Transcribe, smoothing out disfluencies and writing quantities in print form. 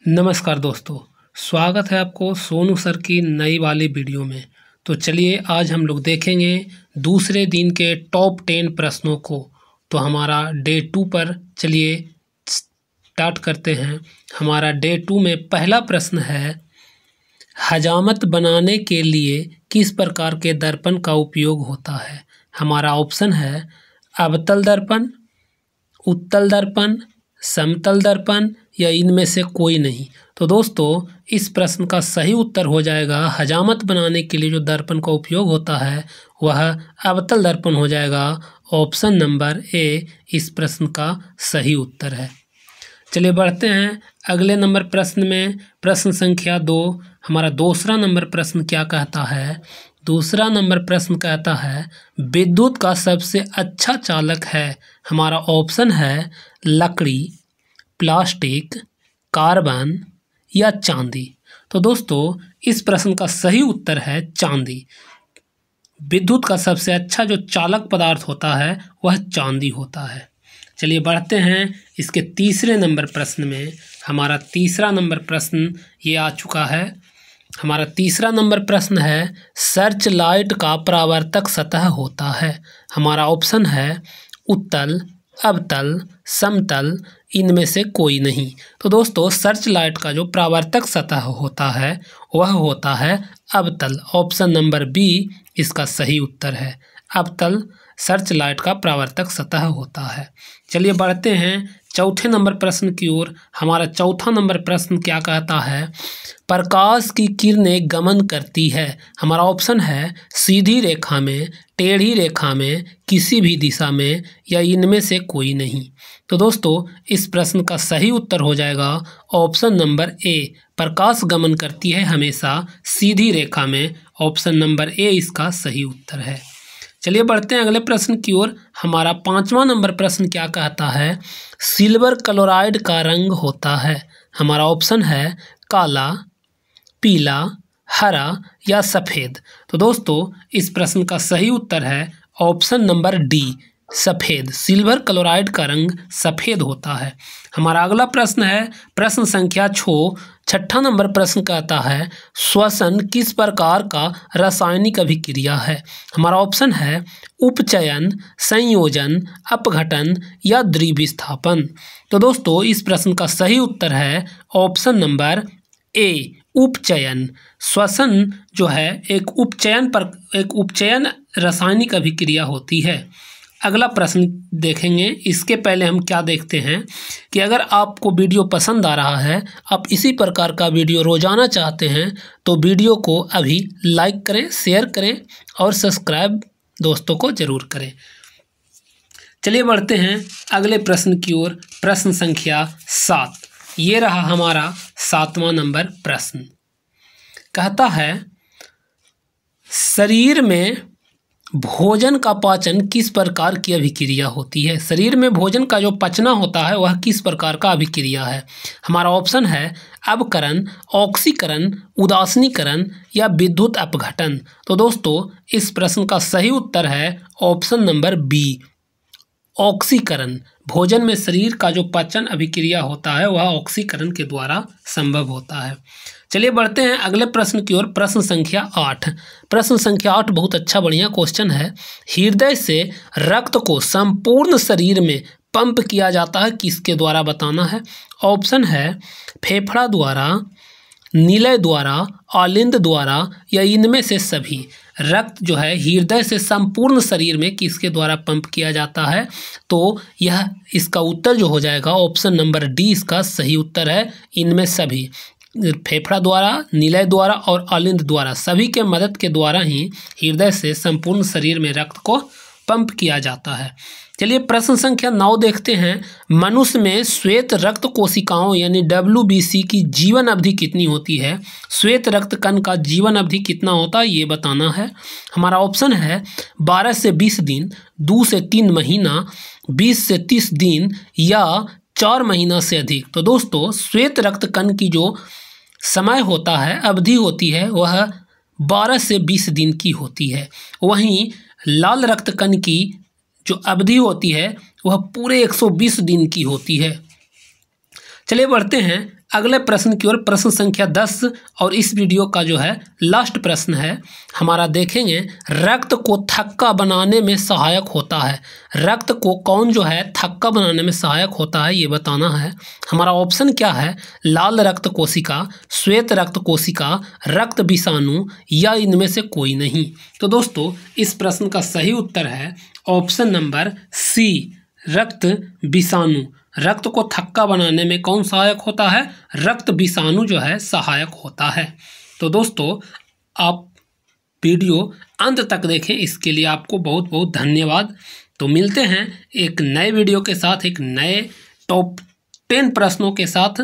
नमस्कार दोस्तों, स्वागत है आपको सोनू सर की नई वाली वीडियो में। तो चलिए आज हम लोग देखेंगे दूसरे दिन के टॉप 10 प्रश्नों को। तो हमारा डे 2 पर चलिए स्टार्ट करते हैं। हमारा डे 2 में पहला प्रश्न है, हजामत बनाने के लिए किस प्रकार के दर्पण का उपयोग होता है। हमारा ऑप्शन है अवतल दर्पण, उत्तल दर्पण, समतल दर्पण या इनमें से कोई नहीं। तो दोस्तों इस प्रश्न का सही उत्तर हो जाएगा, हजामत बनाने के लिए जो दर्पण का उपयोग होता है वह अवतल दर्पण हो जाएगा। ऑप्शन नंबर ए इस प्रश्न का सही उत्तर है। चलिए बढ़ते हैं अगले नंबर प्रश्न में। प्रश्न संख्या 2, हमारा दूसरा नंबर प्रश्न क्या कहता है। दूसरा नंबर प्रश्न कहता है, विद्युत का सबसे अच्छा चालक है। हमारा ऑप्शन है लकड़ी, प्लास्टिक, कार्बन या चांदी। तो दोस्तों इस प्रश्न का सही उत्तर है चांदी। विद्युत का सबसे अच्छा जो चालक पदार्थ होता है वह चांदी होता है। चलिए बढ़ते हैं इसके तीसरे नंबर प्रश्न में। हमारा तीसरा नंबर प्रश्न ये आ चुका है। हमारा तीसरा नंबर प्रश्न है, सर्च लाइट का परावर्तक सतह होता है। हमारा ऑप्शन है उत्तल, अवतल, समतल, इनमें से कोई नहीं। तो दोस्तों सर्च लाइट का जो परावर्तक सतह होता है वह होता है अवतल। ऑप्शन नंबर बी इसका सही उत्तर है। अवतल सर्च लाइट का परावर्तक सतह होता है। चलिए बढ़ते हैं चौथे नंबर प्रश्न की ओर। हमारा चौथा नंबर प्रश्न क्या कहता है, प्रकाश की किरणें गमन करती है। हमारा ऑप्शन है सीधी रेखा में, टेढ़ी रेखा में, किसी भी दिशा में या इनमें से कोई नहीं। तो दोस्तों इस प्रश्न का सही उत्तर हो जाएगा ऑप्शन नंबर ए, प्रकाश गमन करती है हमेशा सीधी रेखा में। ऑप्शन नंबर ए इसका सही उत्तर है। चलिए बढ़ते हैं अगले प्रश्न की ओर। हमारा पांचवा नंबर प्रश्न क्या कहता है, सिल्वर क्लोराइड का रंग होता है। हमारा ऑप्शन है काला, पीला, हरा या सफ़ेद। तो दोस्तों इस प्रश्न का सही उत्तर है ऑप्शन नंबर डी, सफ़ेद। सिल्वर क्लोराइड का रंग सफ़ेद होता है। हमारा अगला प्रश्न है प्रश्न संख्या 6, छठा नंबर प्रश्न कहता है, श्वसन किस प्रकार का रासायनिक अभिक्रिया है। हमारा ऑप्शन है उपचयन, संयोजन, अपघटन या द्विविस्थापन। तो दोस्तों इस प्रश्न का सही उत्तर है ऑप्शन नंबर ए, उपचयन। श्वसन जो है एक उपचयन रासायनिक अभिक्रिया होती है। अगला प्रश्न देखेंगे। इसके पहले हम क्या देखते हैं कि अगर आपको वीडियो पसंद आ रहा है, आप इसी प्रकार का वीडियो रोजाना चाहते हैं, तो वीडियो को अभी लाइक करें, शेयर करें और सब्सक्राइब दोस्तों को ज़रूर करें। चलिए बढ़ते हैं अगले प्रश्न की ओर। प्रश्न संख्या 7, ये रहा हमारा 7वां नंबर प्रश्न। कहता है, शरीर में भोजन का पाचन किस प्रकार की अभिक्रिया होती है। शरीर में भोजन का जो पचना होता है वह किस प्रकार का अभिक्रिया है। हमारा ऑप्शन है अवकरण, ऑक्सीकरण, उदासीनीकरण या विद्युत अपघटन। तो दोस्तों इस प्रश्न का सही उत्तर है ऑप्शन नंबर बी, ऑक्सीकरण। भोजन में शरीर का जो पाचन अभिक्रिया होता है वह ऑक्सीकरण के द्वारा संभव होता है। चलिए बढ़ते हैं अगले प्रश्न की ओर। प्रश्न संख्या 8। प्रश्न संख्या 8 बहुत अच्छा बढ़िया क्वेश्चन है। हृदय से रक्त को संपूर्ण शरीर में पंप किया जाता है, किसके द्वारा बताना है। ऑप्शन है फेफड़ा द्वारा, निलय द्वारा, आलिंद द्वारा या इनमें से सभी। रक्त जो है हृदय से संपूर्ण शरीर में किसके द्वारा पंप किया जाता है। तो यह इसका उत्तर जो हो जाएगा ऑप्शन नंबर डी इसका सही उत्तर है। इनमें सभी, फेफड़ा द्वारा, निलय द्वारा और आलिंद द्वारा, सभी के मदद के द्वारा ही हृदय से संपूर्ण शरीर में रक्त को पंप किया जाता है। चलिए प्रश्न संख्या 9 देखते हैं। मनुष्य में श्वेत रक्त कोशिकाओं यानी WBC की जीवन अवधि कितनी होती है। श्वेत रक्त कण का जीवन अवधि कितना होता है ये बताना है। हमारा ऑप्शन है 12 से 20 दिन, 2 से 3 महीना, 20 से 30 दिन या 4 महीना से अधिक। तो दोस्तों श्वेत रक्त कण की जो समय होता है, अवधि होती है, वह 12 से 20 दिन की होती है। वहीं लाल रक्त कण की जो अवधि होती है वह पूरे 120 दिन की होती है। चलिए बढ़ते हैं अगले प्रश्न की ओर, प्रश्न संख्या 10 और इस वीडियो का जो है लास्ट प्रश्न है हमारा, देखेंगे रक्त को थक्का बनाने में सहायक होता है। रक्त को कौन जो है थक्का बनाने में सहायक होता है ये बताना है। हमारा ऑप्शन क्या है, लाल रक्त कोशिका, श्वेत रक्त कोशिका, रक्त विषाणु या इनमें से कोई नहीं। तो दोस्तों इस प्रश्न का सही उत्तर है ऑप्शन नंबर सी, रक्त विषाणु। रक्त को थक्का बनाने में कौन सहायक होता है, रक्त विषाणु जो है सहायक होता है। तो दोस्तों आप वीडियो अंत तक देखें, इसके लिए आपको बहुत बहुत धन्यवाद। तो मिलते हैं एक नए वीडियो के साथ, एक नए टॉप 10 प्रश्नों के साथ।